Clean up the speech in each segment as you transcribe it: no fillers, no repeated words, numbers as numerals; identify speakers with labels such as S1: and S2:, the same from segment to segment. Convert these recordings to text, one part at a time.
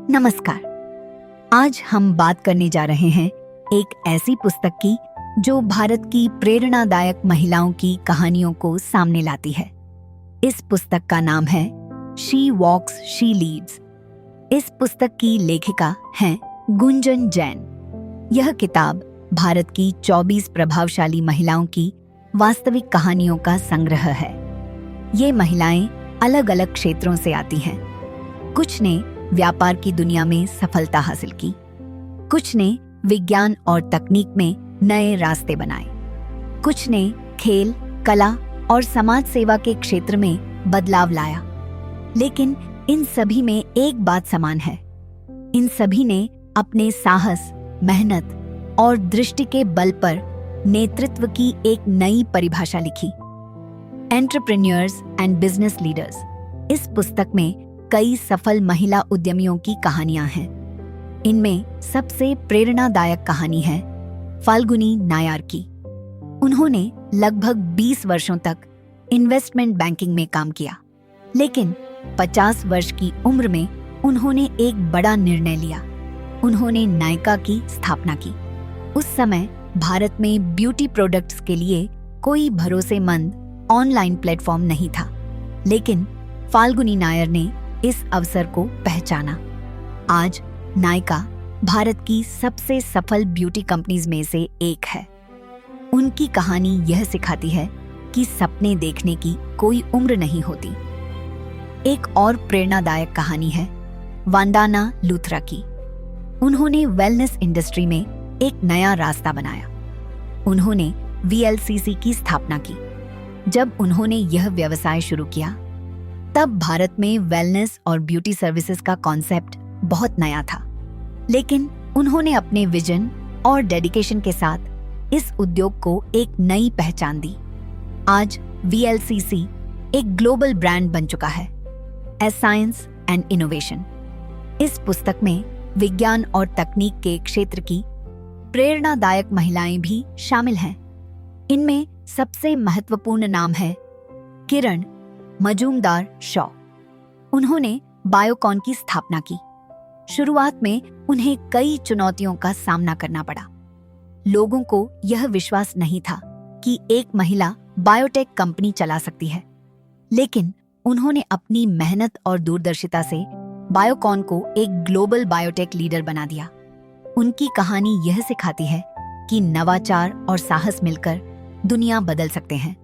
S1: नमस्कार। आज हम बात करने जा रहे हैं एक ऐसी पुस्तक की जो भारत की प्रेरणादायक महिलाओं की कहानियों को सामने लाती है। इस पुस्तक का नाम है शी वॉक्स शी लीड्स। इस पुस्तक की लेखिका हैं गुंजन जैन। यह किताब भारत की 24 प्रभावशाली महिलाओं की वास्तविक कहानियों का संग्रह है। ये महिलाएं अलग अलग क्षेत्रों से आती हैं। कुछ ने व्यापार की दुनिया में सफलता हासिल की, कुछ ने विज्ञान और तकनीक में नए रास्ते बनाए, कुछ ने खेल, कला और समाज सेवा के क्षेत्र में बदलाव लाया। लेकिन इन सभी में एक बात समान है, इन सभी ने अपने साहस, मेहनत और दृष्टि के बल पर नेतृत्व की एक नई परिभाषा लिखी। Entrepreneurs and business leaders. इस पुस्तक में कई सफल महिला उद्यमियों की कहानियां हैं। इनमें सबसे प्रेरणादायक कहानी है फाल्गुनी नायर की। उन्होंने लगभग 20 वर्षों तक इन्वेस्टमेंट बैंकिंग में काम किया, लेकिन 50 वर्ष की उम्र में उन्होंने एक बड़ा निर्णय लिया। उन्होंने नायका की स्थापना की। उस समय भारत में ब्यूटी प्रोडक्ट्स के लिए कोई भरोसेमंद ऑनलाइन प्लेटफॉर्म नहीं था, लेकिन फाल्गुनी नायर ने इस अवसर को पहचाना। आज नायका भारत की सबसे सफल ब्यूटी कंपनीज में से एक है। उनकी कहानी यह सिखाती है कि सपने देखने की कोई उम्र नहीं होती। एक और प्रेरणादायक कहानी है वंदना लुथरा की। उन्होंने वेलनेस इंडस्ट्री में एक नया रास्ता बनाया। उन्होंने VLCC की स्थापना की। जब उन्होंने यह व्यवसाय शुरू किया, तब भारत में वेलनेस और ब्यूटी सर्विसेज का कॉन्सेप्ट बहुत नया था, लेकिन उन्होंने अपने विजन और डेडिकेशन के साथ इस उद्योग को एक नई पहचान दी। आज VLCC एक ग्लोबल ब्रांड बन चुका है, एज साइंस एंड इनोवेशन। इस पुस्तक में विज्ञान और तकनीक के क्षेत्र की प्रेरणादायक महिलाएं भी शामिल हैं। इनमें सबसे महत्वपूर्ण नाम है किरण मजूमदार शॉ। उन्होंने बायोकॉन की स्थापना की। शुरुआत में उन्हें कई चुनौतियों का सामना करना पड़ा। लोगों को यह विश्वास नहीं था कि एक महिला बायोटेक कंपनी चला सकती है, लेकिन उन्होंने अपनी मेहनत और दूरदर्शिता से बायोकॉन को एक ग्लोबल बायोटेक लीडर बना दिया। उनकी कहानी यह सिखाती है कि नवाचार और साहस मिलकर दुनिया बदल सकते हैं।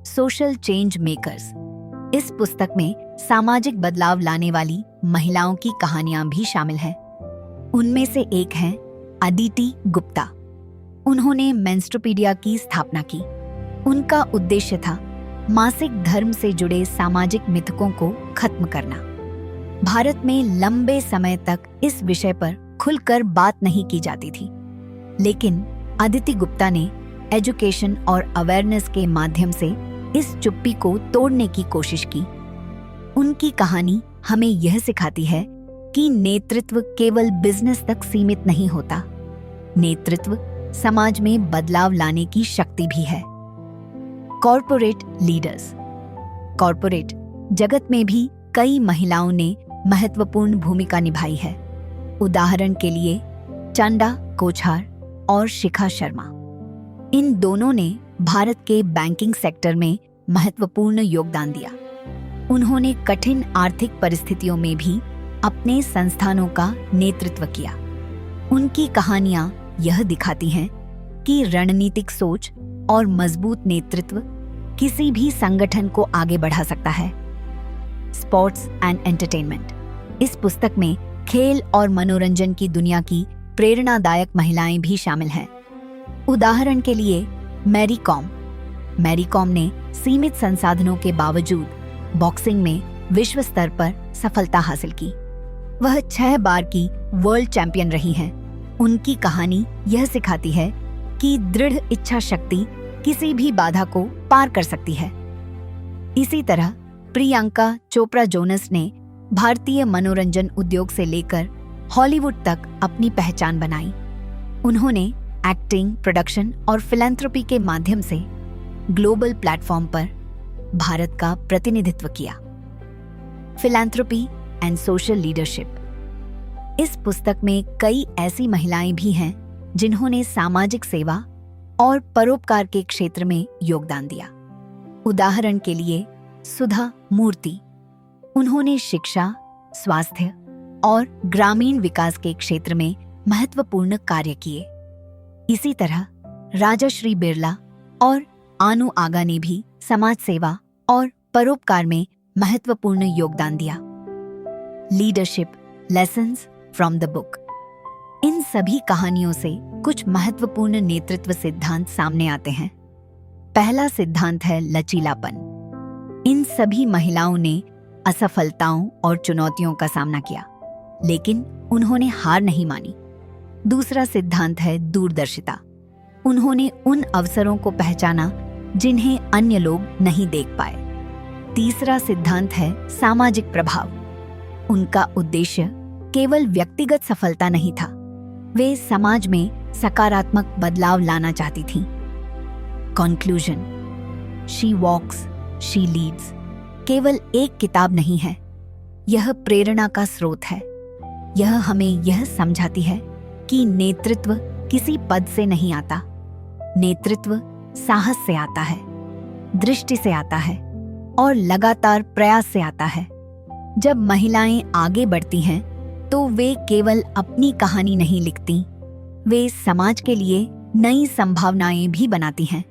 S1: Social change makers. इस पुस्तक में सामाजिक बदलाव लाने वाली महिलाओं की कहानियां भी शामिल हैं। उनमें से एक है अदिति गुप्ता। उन्होंने मेंस्ट्रुपीडिया की स्थापना की। उनका उद्देश्य था मासिक धर्म से जुड़े सामाजिक मिथकों को खत्म करना। भारत में लंबे समय तक इस विषय पर खुलकर बात नहीं की जाती थी, लेकिन अदिति गुप्ता ने एजुकेशन और अवेयरनेस के माध्यम से इस चुप्पी को तोड़ने की कोशिश की। उनकी कहानी हमें यह सिखाती है कि नेतृत्व केवल बिजनेस तक सीमित नहीं होता। नेतृत्व समाज में बदलाव लाने की शक्ति भी है। Corporate leaders. कॉर्पोरेट जगत में भी कई महिलाओं ने महत्वपूर्ण भूमिका निभाई है। उदाहरण के लिए चंदा कोछार और शिखा शर्मा। इन दोनों ने भारत के बैंकिंग सेक्टर में महत्वपूर्ण योगदान दिया। उन्होंने कठिन आर्थिक परिस्थितियों में भी अपने संस्थानों का नेतृत्व किया। उनकी कहानियां यह दिखाती हैं कि रणनीतिक सोच और मजबूत नेतृत्व किसी भी संगठन को आगे बढ़ा सकता है। Sports and entertainment. इस पुस्तक में खेल और मनोरंजन की दुनिया की प्रेरणादायक महिलाएं भी शामिल हैं। उदाहरण के लिए मैरी कॉम ने सीमित संसाधनों के बावजूद बॉक्सिंग में विश्व स्तर पर सफलता हासिल की। वह 6 बार की वर्ल्ड चैंपियन रही हैं। उनकी कहानी यह सिखाती है कि दृढ़ इच्छा शक्ति किसी भी बाधा को पार कर सकती है। इसी तरह प्रियंका चोपड़ा जोनस ने भारतीय मनोरंजन उद्योग से लेकर हॉलीवुड तक अपनी पहचान बनाई। उन्होंने एक्टिंग, प्रोडक्शन और फिलैंथ्रोपी के माध्यम से ग्लोबल प्लेटफॉर्म पर भारत का प्रतिनिधित्व किया। Philanthropy and social leadership. इस पुस्तक में कई ऐसी महिलाएं भी हैं जिन्होंने सामाजिक सेवा और परोपकार के क्षेत्र में योगदान दिया। उदाहरण के लिए सुधा मूर्ति, उन्होंने शिक्षा, स्वास्थ्य और ग्रामीण विकास के क्षेत्र में महत्वपूर्ण कार्य किए। इसी तरह राजश्री बिरला और आनू आगा ने भी समाज सेवा और परोपकार में महत्वपूर्ण योगदान दिया। Leadership lessons from the book. इन सभी कहानियों से कुछ महत्वपूर्ण नेतृत्व सिद्धांत सामने आते हैं। पहला सिद्धांत है लचीलापन। इन सभी महिलाओं ने असफलताओं और चुनौतियों का सामना किया, लेकिन उन्होंने हार नहीं मानी। दूसरा सिद्धांत है दूरदर्शिता। उन्होंने उन अवसरों को पहचाना जिन्हें अन्य लोग नहीं देख पाए। तीसरा सिद्धांत है सामाजिक प्रभाव। उनका उद्देश्य केवल व्यक्तिगत सफलता नहीं था, वे समाज में सकारात्मक बदलाव लाना चाहती थीं। Conclusion, she walks she leads केवल एक किताब नहीं है, यह प्रेरणा का स्रोत है। यह हमें यह समझाती है कि नेतृत्व किसी पद से नहीं आता। नेतृत्व साहस से आता है, दृष्टि से आता है और लगातार प्रयास से आता है। जब महिलाएं आगे बढ़ती हैं तो वे केवल अपनी कहानी नहीं लिखती, वे समाज के लिए नई संभावनाएं भी बनाती हैं।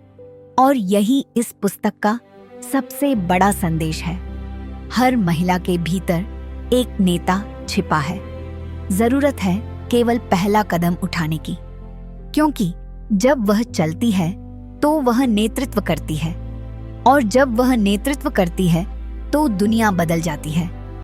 S1: और यही इस पुस्तक का सबसे बड़ा संदेश है। हर महिला के भीतर एक नेता छिपा है। जरूरत है केवल पहला कदम उठाने की, क्योंकि जब वह चलती है तो वह नेतृत्व करती है, और जब वह नेतृत्व करती है तो दुनिया बदल जाती है।